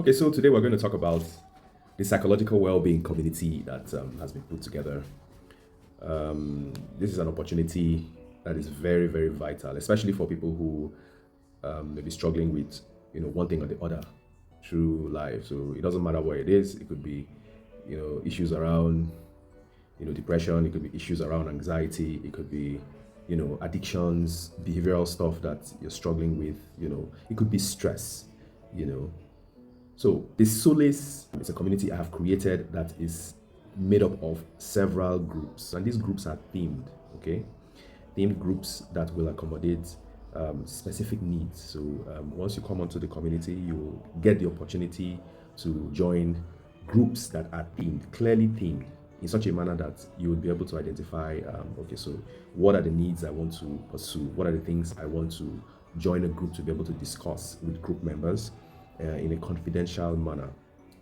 Okay, so today we're going to talk about the psychological well-being community that has been put together. This is an opportunity that is very, very vital, especially for people who may be struggling with, one thing or the other through life. So it doesn't matter what it is. It could be, issues around, depression. It could be issues around anxiety. It could be, addictions, behavioral stuff that you're struggling with. It could be stress. You know, so the SOLACE is a community I have created that is made up of several groups, and these groups are themed. Okay, themed groups that will accommodate specific needs. So once you come onto the community, you will get the opportunity to join groups that are themed, clearly themed, in such a manner that you would be able to identify, okay, so what are the needs I want to pursue? What are the things I want to join a group to be able to discuss with group members in a confidential manner,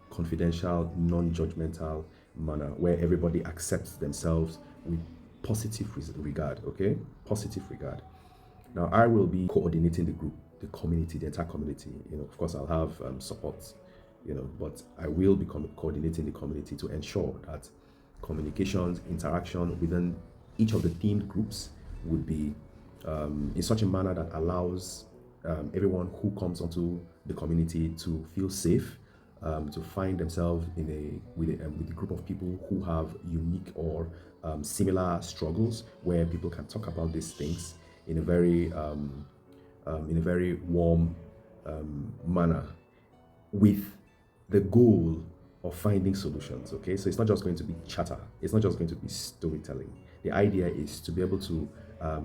confidential, non-judgmental manner, where everybody accepts themselves with positive regard, okay? Positive regard. Now, I will be coordinating the group, the community, the entire community. Of course, I'll have support, but I will be coordinating the community to ensure that communications, interaction within each of the themed groups would be in such a manner that allows everyone who comes onto the community to feel safe, to find themselves with a group of people who have unique or similar struggles, where people can talk about these things in a very warm manner, with the goal of finding solutions. Okay, so it's not just going to be chatter, it's not just going to be storytelling. The idea is to be able to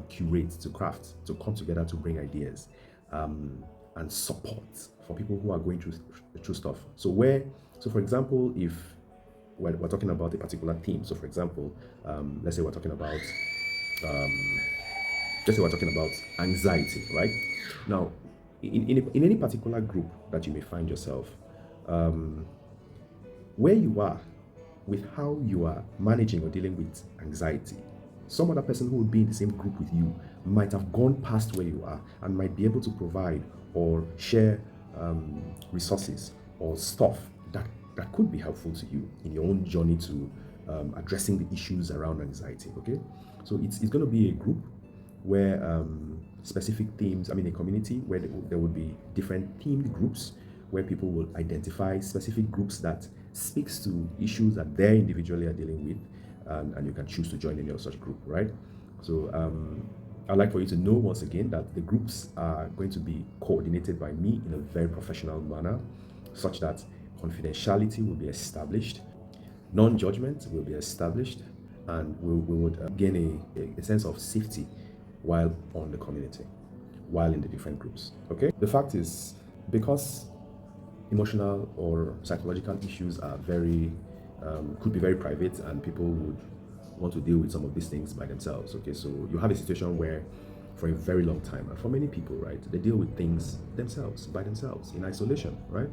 curate, to craft, to come together to bring ideas and support for people who are going through stuff. So for example, if we're talking about a particular theme, so for example, let's say we're talking about anxiety, right? Now, in any particular group that you may find yourself, where you are with how you are managing or dealing with anxiety, some other person who would be in the same group with you might have gone past where you are and might be able to provide or share resources or stuff that could be helpful to you in your own journey to addressing the issues around anxiety. Okay, so it's going to be a group where specific themes, a community where there would be different themed groups where people will identify specific groups that speaks to issues that they individually are dealing with, and you can choose to join any of such group, right? So I'd like for you to know once again that the groups are going to be coordinated by me in a very professional manner, such that confidentiality will be established, non-judgment will be established, and we would gain a sense of safety while on the community, while in the different groups. Okay, the fact is, because emotional or psychological issues are could be very private, and people would want to deal with some of these things by themselves. Okay, so you have a situation where for a very long time, and for many people, right, they deal with things themselves, by themselves, in isolation, right?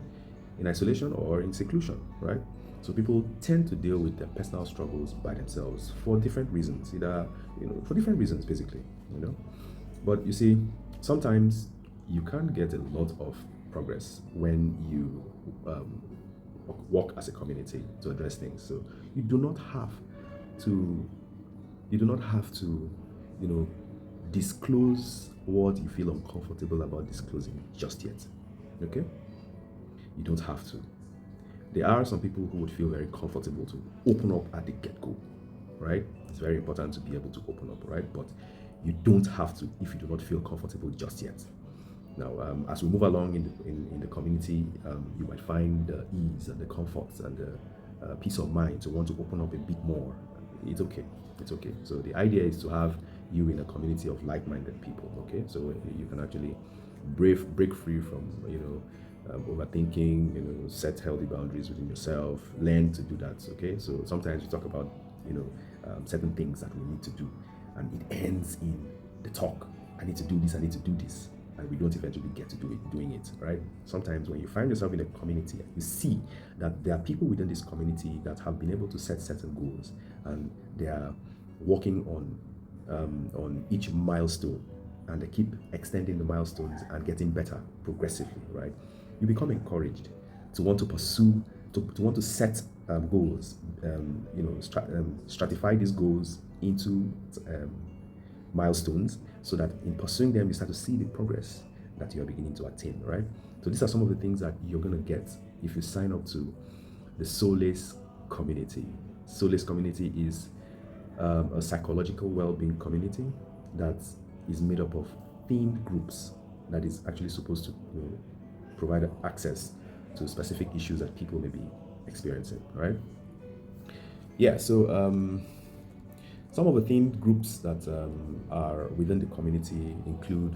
In isolation or in seclusion, right? So people tend to deal with their personal struggles by themselves for different reasons, for different reasons, basically, But you see, sometimes you can't get a lot of progress when you work as a community to address things. So you do not have to disclose what you feel uncomfortable about disclosing just yet. Okay, you don't have to. There are some people who would feel very comfortable to open up at the get-go, right? It's very important to be able to open up, right? But you don't have to if you do not feel comfortable just yet. Now, as we move along in the community, you might find the ease and the comforts and the peace of mind to want to open up a bit more. It's okay. It's okay. So the idea is to have you in a community of like-minded people. Okay, so you can actually break free from overthinking. Set healthy boundaries within yourself. Learn to do that. Okay, so sometimes we talk about certain things that we need to do, and it ends in the talk. I need to do this. I need to do this. And we don't eventually get to doing it, right? Sometimes when you find yourself in a community, you see that there are people within this community that have been able to set certain goals, and they are working on each milestone, and they keep extending the milestones and getting better progressively, right? You become encouraged to want to pursue, to want to set goals, stratify these goals into milestones, so that in pursuing them, you start to see the progress that you are beginning to attain, right? So these are some of the things that you're going to get if you sign up to the SOLACE community. SOLACE community is a psychological well-being community that is made up of themed groups that is actually supposed to provide access to specific issues that people may be experiencing, right? Yeah, so some of the themed groups that are within the community include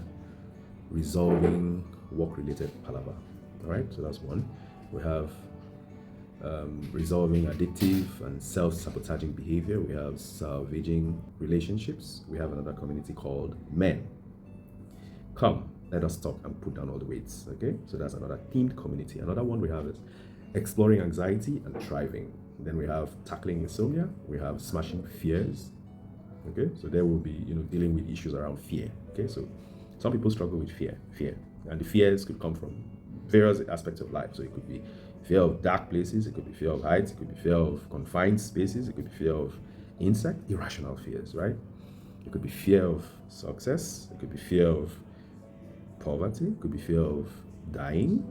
resolving work-related palaver. All right, so that's one. We have resolving addictive and self-sabotaging behavior. We have salvaging relationships. We have another community called Men. Come, let us talk and put down all the weights. Okay, so that's another themed community. Another one we have is exploring anxiety and thriving. Then we have tackling insomnia. We have smashing fears. Okay, so there will be dealing with issues around fear. Okay, so some people struggle with fear, and the fears could come from various aspects of life. So it could be fear of dark places, it could be fear of heights, it could be fear of confined spaces, it could be fear of insect, irrational fears, right? It could be fear of success, it could be fear of poverty, it could be fear of dying.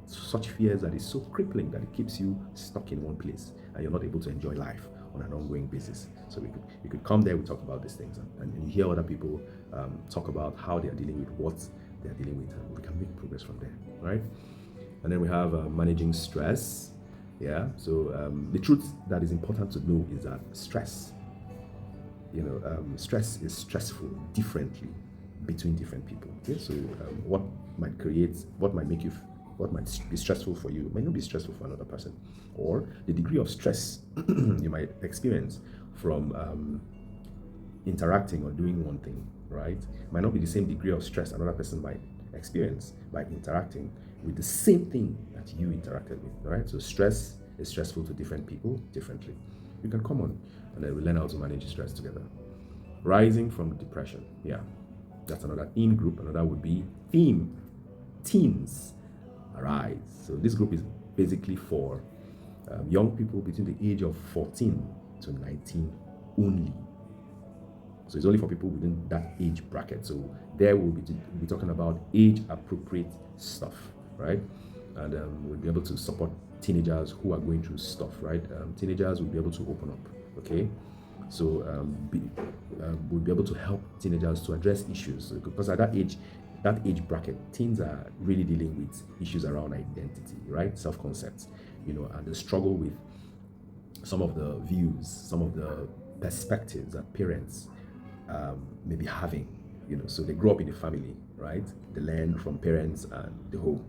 Such fears that is so crippling that it keeps you stuck in one place and you're not able to enjoy life on an ongoing basis. So we could come there, we talk about these things, and you hear other people talk about how they are dealing with what they are dealing with, and we can make progress from there, right? And then we have managing stress. Yeah, so the truth that is important to know is that stress is stressful differently between different people. Okay, so what might be stressful for you might not be stressful for another person, or the degree of stress you might experience from interacting or doing one thing, right, might not be the same degree of stress another person might experience by interacting with the same thing that you interacted with, right? So stress is stressful to different people differently. You can come on and then we learn how to manage stress together. Rising from depression. Yeah, that's another theme group. Another would be teens arise. So this group is basically for young people between the age of 14 to 19 only. So it's only for people within that age bracket. So there we'll be talking about age appropriate stuff, right? And we'll be able to support teenagers who are going through stuff, right? Teenagers will be able to open up, okay? So we'll be able to help teenagers to address issues, because at that age bracket, teens are really dealing with issues around identity, right? Self-concept, and the struggle with some of the views, some of the perspectives that parents may be having, so they grow up in a family, right? They learn from parents and the home.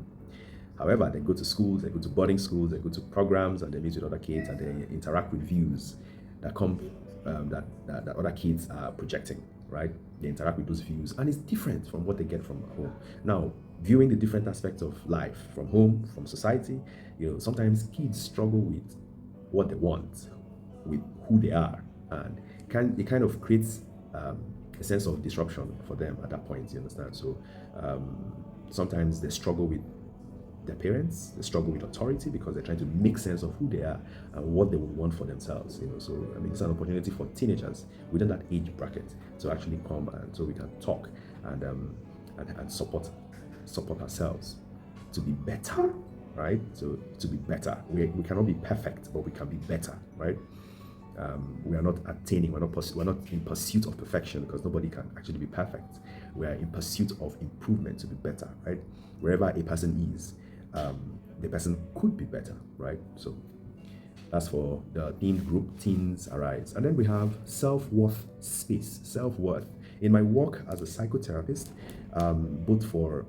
However, they go to schools, they go to boarding schools, they go to programs, and they meet with other kids, and they interact with views that come that other kids are projecting, right? They interact with those views, and it's different from what they get from home. Now, viewing the different aspects of life from home, from society, sometimes kids struggle with what they want, with who they are, and it kind of creates a sense of disruption for them at that point. You understand? So sometimes they struggle with their parents, they struggle with authority because they're trying to make sense of who they are and what they would want for themselves. So it's an opportunity for teenagers within that age bracket to actually come, and so we can talk and support ourselves to be better, right? So to be better, we cannot be perfect, but we can be better, right? We are not attaining, we're not in pursuit of perfection, because nobody can actually be perfect. We are in pursuit of improvement to be better, right? Wherever a person is, the person could be better, right? So that's for the teen group, Teens Arise. And then we have self-worth space, self-worth. In my work as a psychotherapist, both for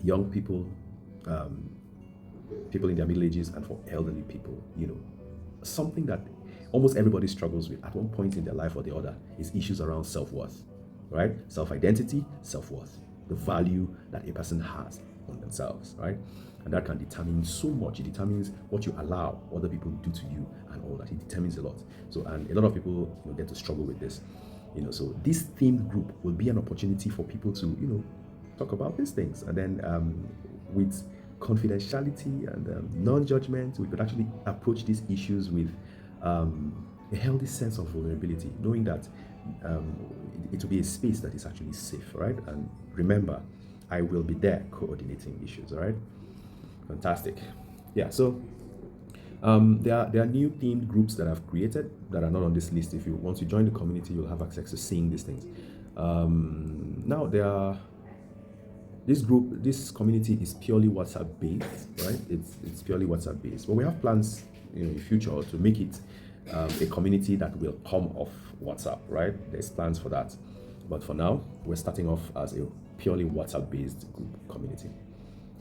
young people, people in their middle ages, and for elderly people, something that almost everybody struggles with at one point in their life or the other is issues around self-worth, right? Self-identity, self-worth, the value that a person has on themselves, right? And that can determine so much. It determines what you allow other people to do to you and all that. It determines a lot. So, and a lot of people get to struggle with this. So this themed group will be an opportunity for people to talk about these things, and then with confidentiality and non-judgment. We could actually approach these issues with a healthy sense of vulnerability, knowing that um, it will be a space that is actually safe, right? And remember, I will be there coordinating issues, all right? Fantastic. Yeah, so there are new themed groups that I've created that are not on this list. If you once you join the community, you'll have access to seeing these things. Now this community is purely WhatsApp based, right? It's purely WhatsApp based, but we have plans, in the future to make it a community that will come off WhatsApp, right? There's plans for that, but for now, we're starting off as a purely WhatsApp based group community.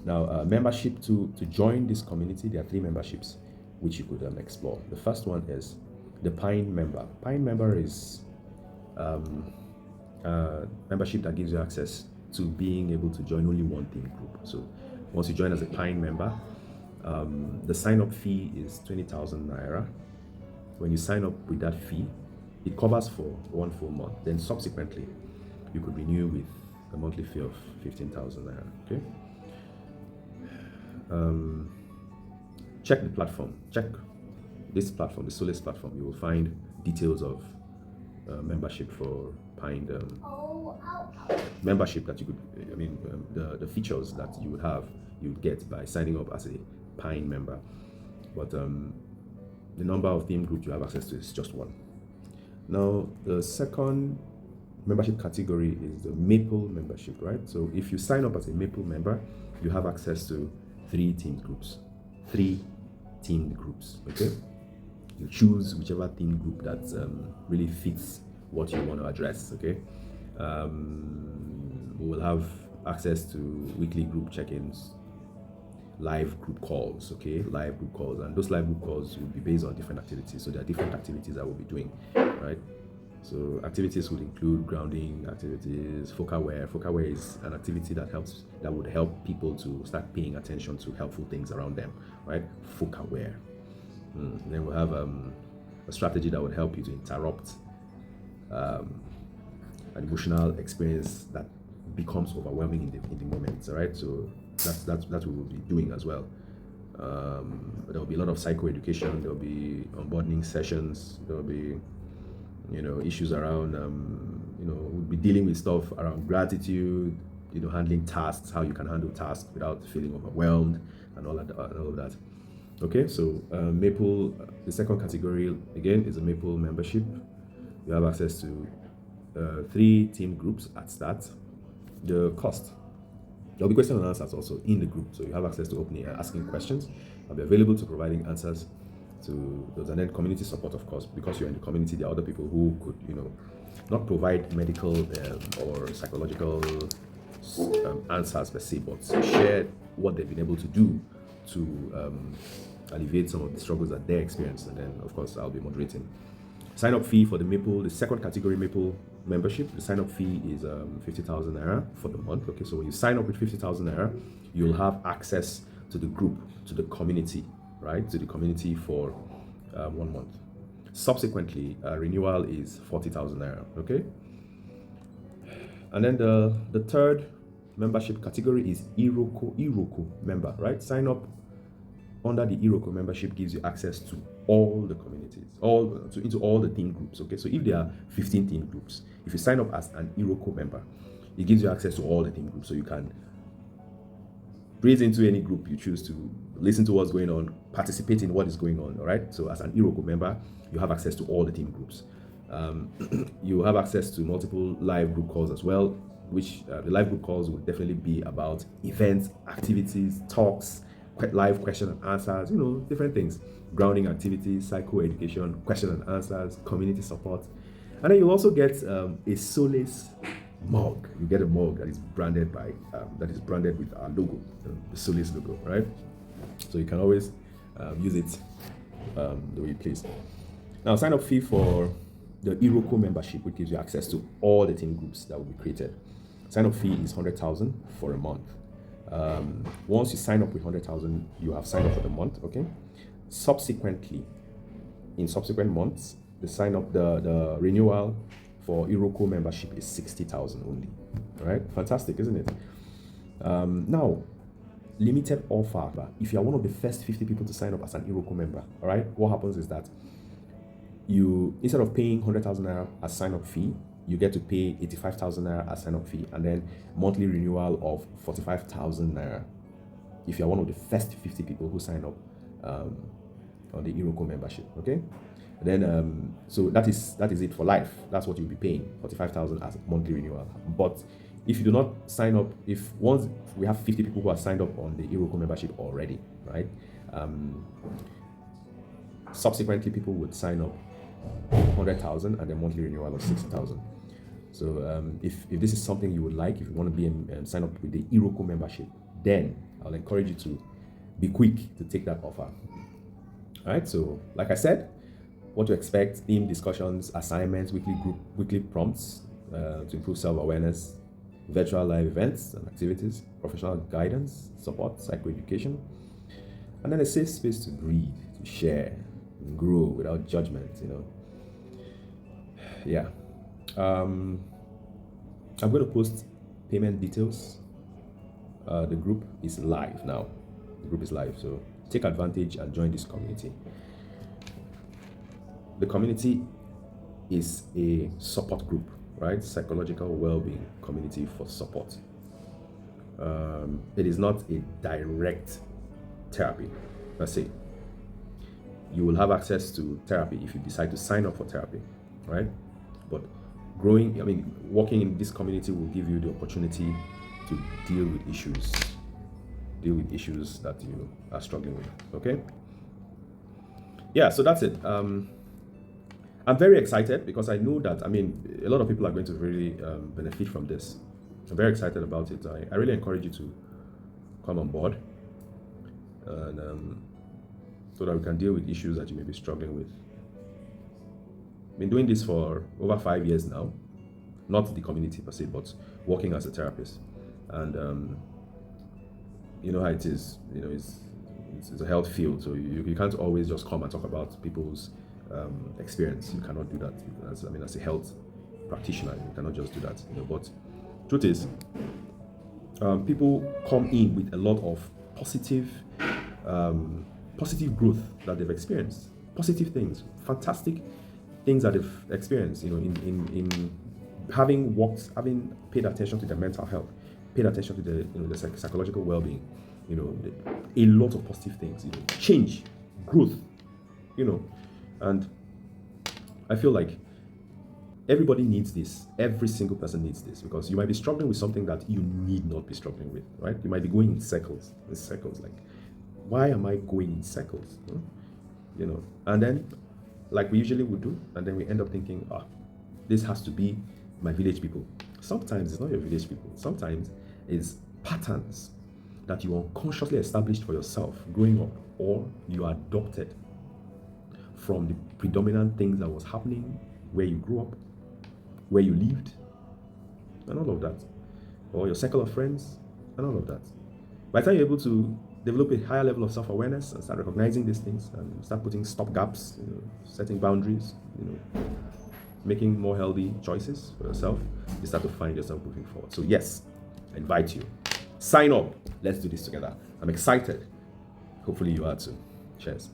Now, membership to join this community, there are 3 memberships which you could explore. The first one is the Pine member. Pine member is membership that gives you access to being able to join only one theme group. So once you join as a Pine member, the sign-up fee is 20,000 naira. When you sign up with that fee, it covers for 1 full month. Then subsequently, you could renew with a monthly fee of 15,000 naira. Okay. Check the platform. Check this platform, the SOLACE platform. You will find details of membership for Pine. Membership that you could, the features that you would get by signing up as a Pine member. But the number of theme groups you have access to is just 1. Now, the second membership category is the Maple membership, right? So if you sign up as a Maple member, you have access to 3 themed groups. 3 themed groups, okay? You choose whichever theme group that really fits what you want to address, okay? We will have access to weekly group check-ins, live group calls, okay? Live group calls, and those live group calls will be based on different activities. So there are different activities that we'll be doing, right? So activities would include grounding activities, FAQs. FAQs is an activity that would help people to start paying attention to helpful things around them, right? FAQs. Then we'll have a strategy that would help you to interrupt an emotional experience that becomes overwhelming in the moment, all right? So that's what we'll be doing as well. There will be a lot of psychoeducation. There will be onboarding sessions. There will be issues around, we'll be dealing with stuff around gratitude, handling tasks, how you can handle tasks without feeling overwhelmed, and all of that. Okay, so Maple, the second category again is a Maple membership. You have access to 3 team groups at start. The cost. There'll be question and answers also in the group, so you have access to opening and asking questions. I'll be available to providing answers to those, and then community support, of course, because you're in the community. There are other people who could, not provide medical or psychological answers per se, but share what they've been able to do to alleviate some of the struggles that they experienced. And then, of course, I'll be moderating. Sign up fee for the second category Maple membership. The sign up fee is 50,000 naira for the month. Okay, so when you sign up with 50,000 naira, you'll have access to the group, to the community, right? To the community for 1 month. Subsequently, renewal is 40,000 naira. Okay, and then the third membership category is Iroko member, right? Sign up under the Iroko membership gives you access to all the communities, into all the team groups. Okay, so if there are 15 team groups, if you sign up as an Iroko member, it gives you access to all the team groups, so you can breathe into any group you choose to, listen to what's going on, participate in what is going on. All right, so as an Iroko member, you have access to all the team groups. You have access to multiple live group calls as well, which the live group calls will definitely be about events, activities, talks, live question and answers, different things, grounding activities, psycho-education, question and answers, community support. And then you also get a SOLACE mug. You get a mug that is branded with our logo, the SOLACE logo, right? So you can always use it the way you please. Now, sign up fee for the Iroko membership, which gives you access to all the team groups that will be created. Sign up fee is 100,000 for a month. Once you sign up with 100,000, you have signed up for the month. Okay. Subsequently, in subsequent months, the renewal for Iroko membership is 60,000 only. All right, fantastic, isn't it? Now, limited offer. If you are one of the first 50 people to sign up as an Iroko member, all right, what happens is that you, instead of paying 100,000 naira as sign-up fee, you get to pay 85,000 naira as sign-up fee, and then monthly renewal of 45,000 naira if you are one of the first 50 people who sign up on the Iroko membership. Okay, then so that is it for life. That's what you'll be paying, 45,000 as monthly renewal. But if you do not sign up, if once we have 50 people who are signed up on the Iroko membership already, right? Subsequently, people would sign up 100,000 and then monthly renewal of 60,000. So if this is something you would like, if you want to be sign up with the Iroko membership, then I'll encourage you to be quick to take that offer. All right. So like I said, what to expect: theme discussions, assignments, weekly prompts to improve self-awareness, virtual live events and activities, professional guidance, support, psychoeducation, and then a safe space to breathe, to share, and grow without judgment. Yeah. I'm going to post payment details. The group is live now. The group is live, so take advantage and join this community. The community is a support group, right? Psychological well-being community for support. It is not a direct therapy per se. You will have access to therapy if you decide to sign up for therapy, right? But working in this community will give you the opportunity to deal with issues that you are struggling with. Okay. Yeah, so that's it. I'm very excited because I know that a lot of people are going to really benefit from this. I'm very excited about it. I really encourage you to come on board, and so that we can deal with issues that you may be struggling with. I've been doing this for over 5 years now, not the community per se, but working as a therapist. And you know how it is. It's a health field, so you can't always just come and talk about people's experience. You cannot do that. As a health practitioner, you cannot just do that. But truth is, people come in with a lot of positive growth that they've experienced, positive things, fantastic things that they've experienced. In having paid attention to their mental health, paid attention to the psychological well-being. A lot of positive things. Change, growth. And I feel like everybody needs this. Every single person needs this, because you might be struggling with something that you need not be struggling with, right? You might be going in circles. Like, why am I going in circles? And then, like we usually would do, and then we end up thinking, this has to be my village people. Sometimes it's not your village people. Sometimes it's patterns that you unconsciously established for yourself growing up, or you adopted from the predominant things that was happening where you grew up, where you lived, and all of that, or your circle of friends, and all of that. By the time you're able to develop a higher level of self-awareness and start recognizing these things and start putting stop gaps, setting boundaries, making more healthy choices for yourself, you start to find yourself moving forward. So yes, I invite you. Sign up. Let's do this together. I'm excited. Hopefully you are too. Cheers.